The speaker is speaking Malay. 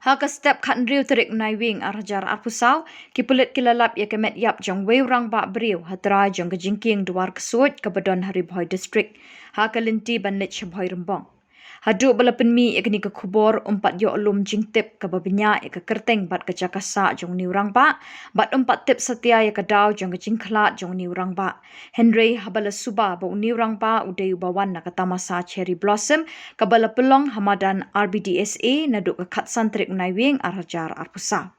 Haka step kat riu terik nai wing arjar arpusau ki pulit kilalap ya ke Metiap jong wei rang ba briu hatra jong ke Jingkieng Dwar Ksuid ke Badon Haribhoi district haka linti banlit shabhoi rembong. Hadu bala penmi ya ke ni ke Khubor umpat yo alum jingtip ke babenya ya ke kerteng bat ke jakasa jong ni rang ba bat umpat tip setia ya ke dau jong ke jingklat jong ni rang ba. Henry habala suba ba ni rang ba udai ubawan na ke tamasa cherry blossom ke bala pelong hamadan RBDSA na duk ke khatsan trik nai wing arjar arpusa.